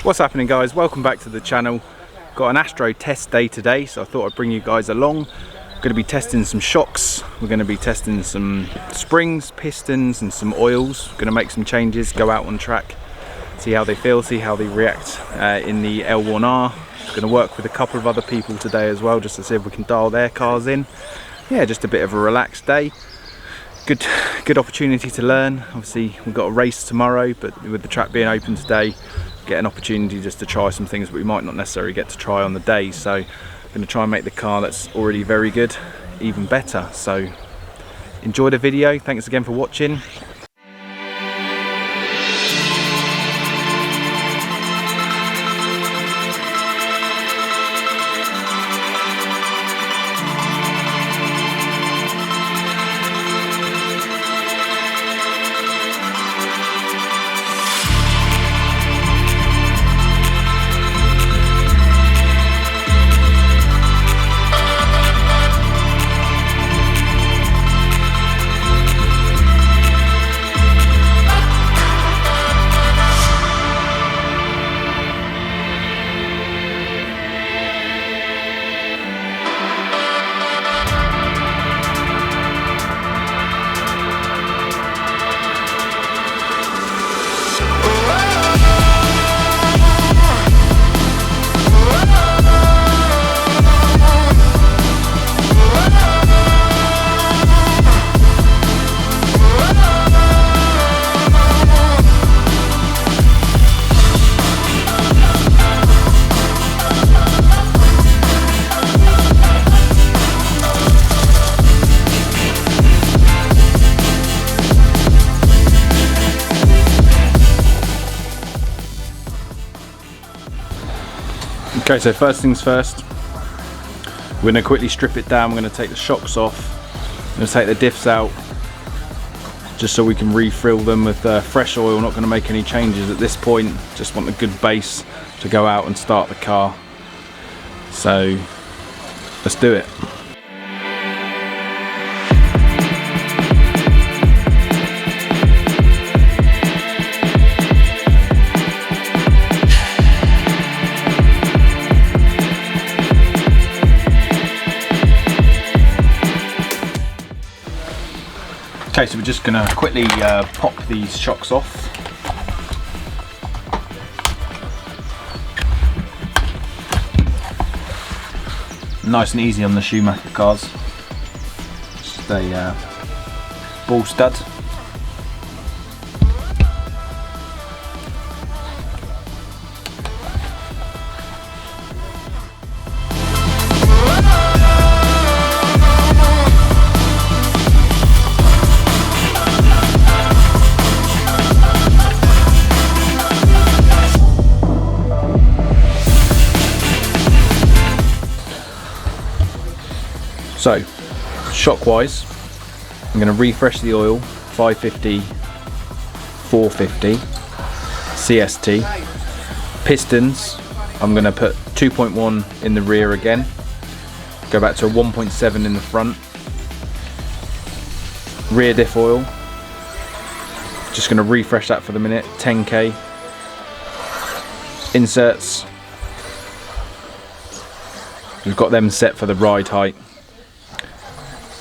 What's happening, guys? Welcome back to the channel. Got an Astro test day today, so I thought I'd bring you guys along. Going to be testing some shocks, we're going to be testing some springs, pistons and some oils. Going to make some changes, go out on track, see how they feel, see how they react in the L1R. Going to work with a couple of other people today as well, just to see if we can dial their cars in. Yeah, just a bit of a relaxed day. Good opportunity to learn. Obviously we've got a race tomorrow, but with the track being open today, get an opportunity just to try some things that we might not necessarily get to try on the day. So I'm going to try and make the car that's already very good even better. So enjoy the video. Thanks again for watching. Okay, so first things first, we're going to quickly strip it down. We're going to take the shocks off, I'm going to take the diffs out, just so we can refill them with fresh oil. Not going to make any changes at this point, just want a good base to go out and start the car. So let's do it. Okay, so we're just going to quickly pop these shocks off. Nice and easy on the Schumacher cars. Just a ball stud. So, shock wise, I'm going to refresh the oil, 550, 450, CST. Pistons, I'm going to put 2.1 in the rear again, go back to a 1.7 in the front. Rear diff oil, just going to refresh that for the minute, 10k. Inserts, we've got them set for the ride height.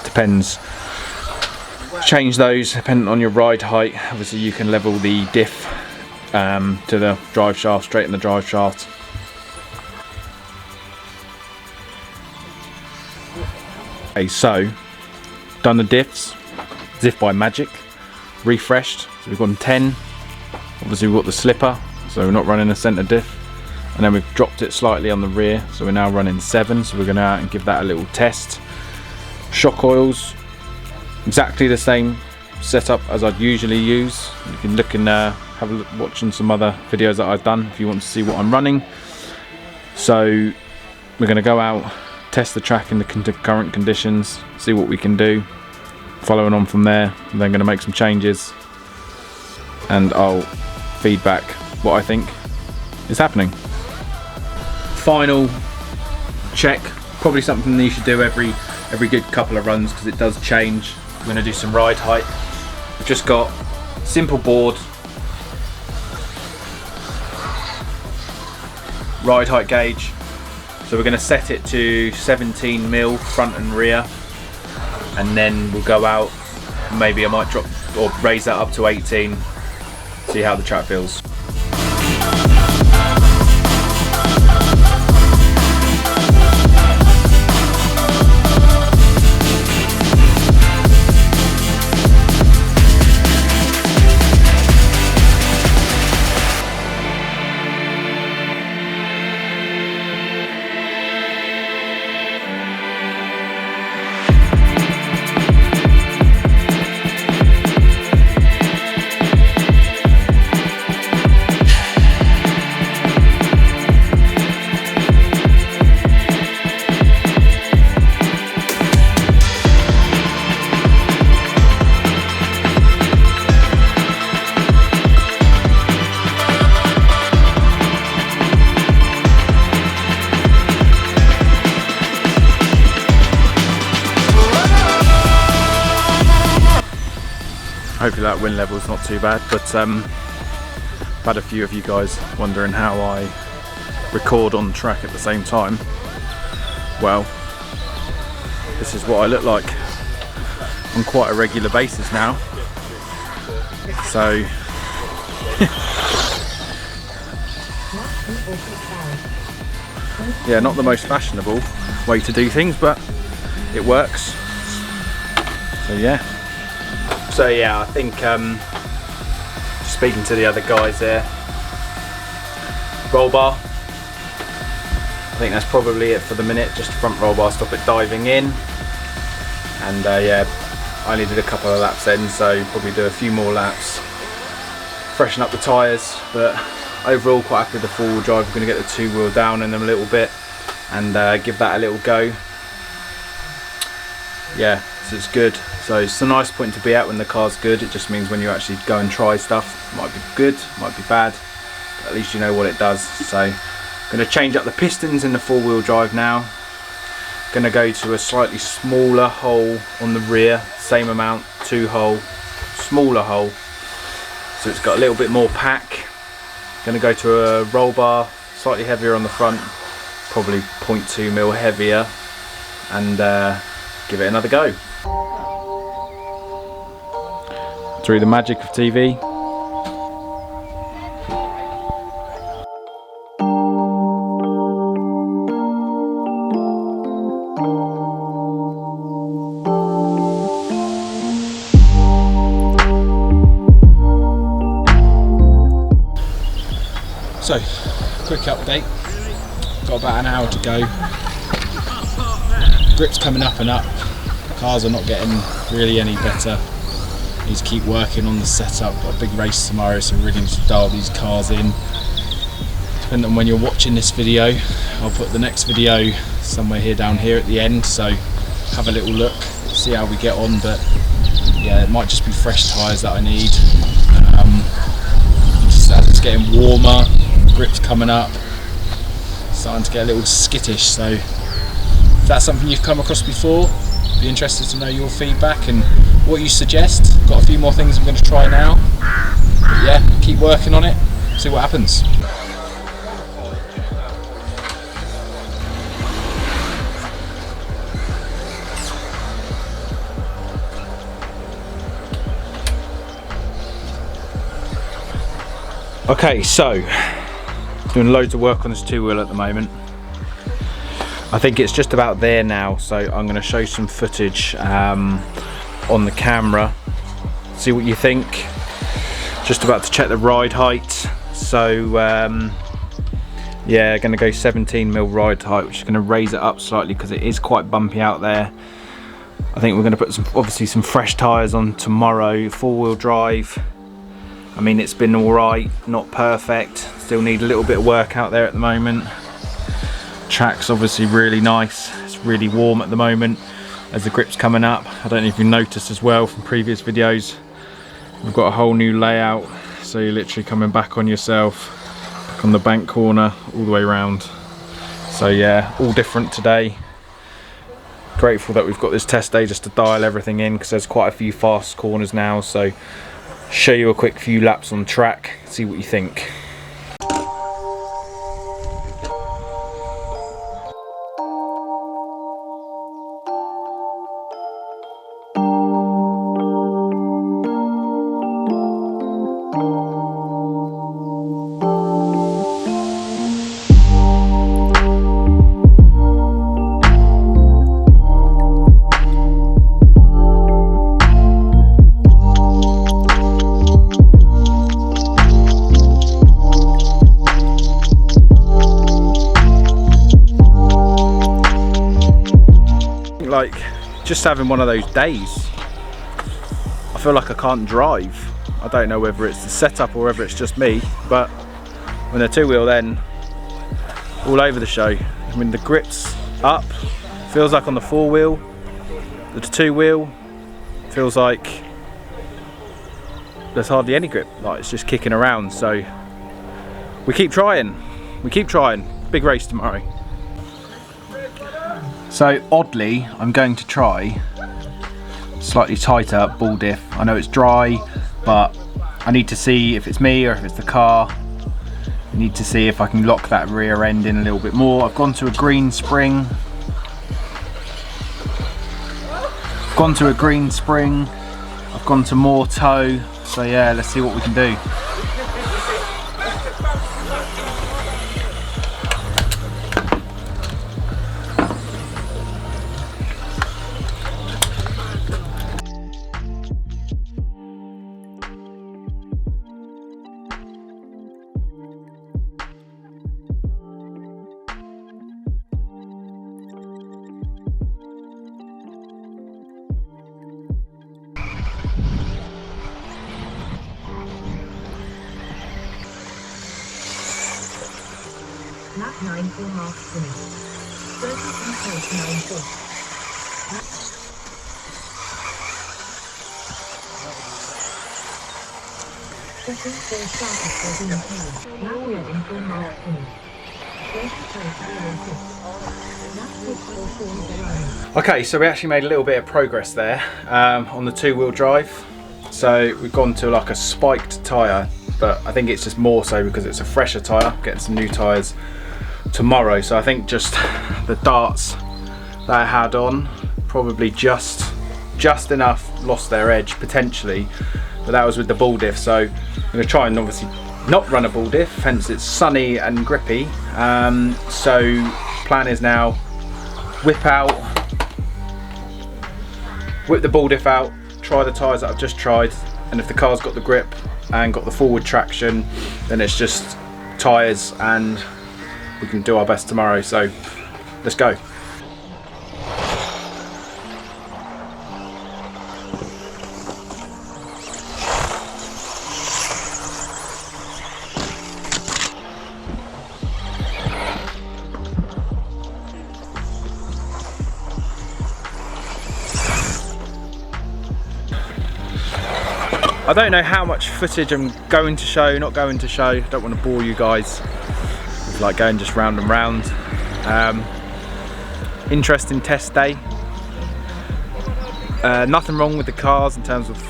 Depends, change those depending on your ride height. Obviously you can level the diff to the drive shaft, straighten the drive shaft. Okay, so done the diffs, as if by magic, refreshed. So we've gone 10, obviously we've got the slipper, so we're not running a centre diff, and then we've dropped it slightly on the rear, so we're now running 7, so we're going to out and give that a little test. Shock oils, exactly the same setup as I'd usually use. You can look and have a look, watching some other videos that I've done if you want to see what I'm running. So we're going to go out, test the track in the current conditions, see what we can do. Following on from there, I'm then going to make some changes and I'll feedback what I think is happening. Final check, probably something that you should do every good couple of runs because it does change. We're going to do some ride height. We've just got simple board, ride height gauge. So we're going to set it to 17mm front and rear, and then we'll go out. Maybe I might drop or raise that up to 18, see how the track feels. Hopefully that wind level is not too bad, but I've had a few of you guys wondering how I record on track at the same time. Well, this is what I look like on quite a regular basis now. So yeah, not the most fashionable way to do things, but it works. So yeah, I think just speaking to the other guys there, roll bar, I think that's probably it for the minute. Just front roll bar, stop it diving in, and yeah, I only did a couple of laps then, so probably do a few more laps, freshen up the tyres. But overall quite happy with the four-wheel drive. We're going to get the two-wheel down in them a little bit and give that a little go. Yeah, so it's good. So it's a nice point to be at when the car's good. It just means when you actually go and try stuff, it might be good, might be bad, but at least you know what it does. So I'm going to change up the pistons in the four-wheel drive now. Going to go to a slightly smaller hole on the rear, same amount, 2-hole, smaller hole, so it's got a little bit more pack. Going to go to a roll bar, slightly heavier on the front, probably 0.2mm heavier, and give it another go. Through the magic of TV. So, quick update. Got about an hour to go. Grip's coming up and up. Cars are not getting really any better. Need to keep working on the setup. Got a big race tomorrow, so really need to dial these cars in. Depending on when you're watching this video, I'll put the next video somewhere here down here at the end, so have a little look, see how we get on. But yeah, it might just be fresh tyres that I need. Just as it's getting warmer, grip's coming up, starting to get a little skittish. So if that's something you've come across before, be interested to know your feedback and what you suggest. Got a few more things I'm going to try now, but yeah, keep working on it, see what happens. Okay, so doing loads of work on this two-wheel at the moment. I think it's just about there now, so I'm going to show some footage on the camera, see what you think. Just about to check the ride height. So yeah, going to go 17mm ride height, which is going to raise it up slightly because it is quite bumpy out there. I think we're going to put obviously some fresh tyres on tomorrow. Four-wheel drive, I mean, it's been alright, not perfect, still need a little bit of work out there at the moment. Track's obviously really nice, it's really warm at the moment as the grip's coming up. I don't know if you noticed as well from previous videos, we've got a whole new layout, so you're literally coming back on yourself, back on the bank corner, all the way around. So yeah, all different today. Grateful that we've got this test day just to dial everything in, because there's quite a few fast corners now. So show you a quick few laps on track, see what you think. just having one of those days. I feel like I can't drive. I don't know whether it's the setup or whether it's just me, but when the two wheel then all over the show. I mean, the grip's up, feels like on the four wheel. The two wheel feels like there's hardly any grip, like it's just kicking around. So we keep trying, big race tomorrow. So oddly, I'm going to try slightly tighter ball diff. I know it's dry, but I need to see if it's me or if it's the car. I need to see if I can lock that rear end in a little bit more. I've gone to a green spring. I've gone to more toe. So yeah, let's see what we can do. Lap 9 full half finished. 30.9 Second full start of 14 Lap 11 full half finished. 30.06. Okay, so we actually made a little bit of progress there on the two-wheel drive. So we've gone to like a spiked tyre, but I think it's just more so because it's a fresher tyre, getting some new tyres tomorrow. So I think just the darts that I had on probably just enough lost their edge potentially, but that was with the ball diff. So I'm going to try and obviously not run a ball diff, hence it's sunny and grippy. So plan is now whip the ball diff out, try the tyres that I've just tried, and if the car's got the grip and got the forward traction, then it's just tyres and we can do our best tomorrow. So let's go. I don't know how much footage I'm going to show, not going to show. I don't want to bore you guys with like going just round and round. Interesting test day. Nothing wrong with the cars in terms of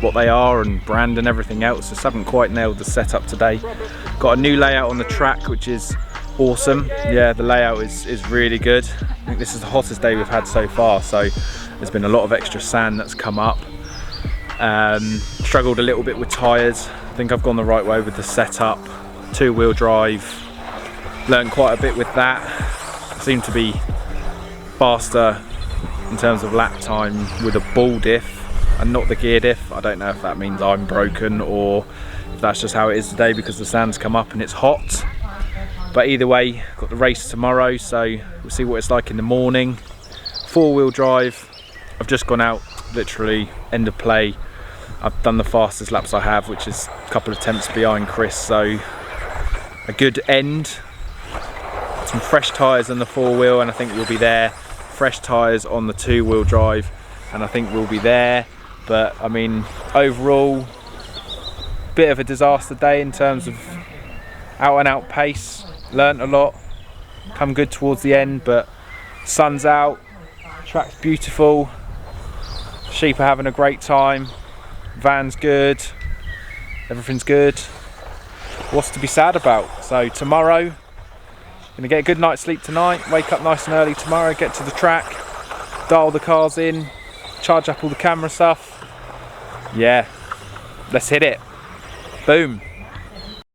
what they are and brand and everything else. Just haven't quite nailed the setup today. Got a new layout on the track, which is awesome. Yeah, the layout is really good. I think this is the hottest day we've had so far, so there's been a lot of extra sand that's come up. Struggled a little bit with tyres. I think I've gone the right way with the setup. Two-wheel drive, learned quite a bit with that. Seemed to be faster in terms of lap time with a ball diff and not the gear diff. I don't know if that means I'm broken or if that's just how it is today because the sand's come up and it's hot. But either way, got the race tomorrow, so we'll see what it's like in the morning. Four-wheel drive. I've just gone out, literally end of play. I've done the fastest laps I have, which is a couple of tenths behind Chris, so a good end. Some fresh tyres on the four-wheel and I think we'll be there. Fresh tyres on the two-wheel drive and I think we'll be there. But I mean, overall, bit of a disaster day in terms of out and out pace. Learnt a lot, come good towards the end, but sun's out, track's beautiful, sheep are having a great time, van's good, everything's good. What's to be sad about? So tomorrow, gonna get a good night's sleep tonight, wake up nice and early tomorrow, get to the track, dial the cars in, charge up all the camera stuff. Yeah, let's hit it. Boom.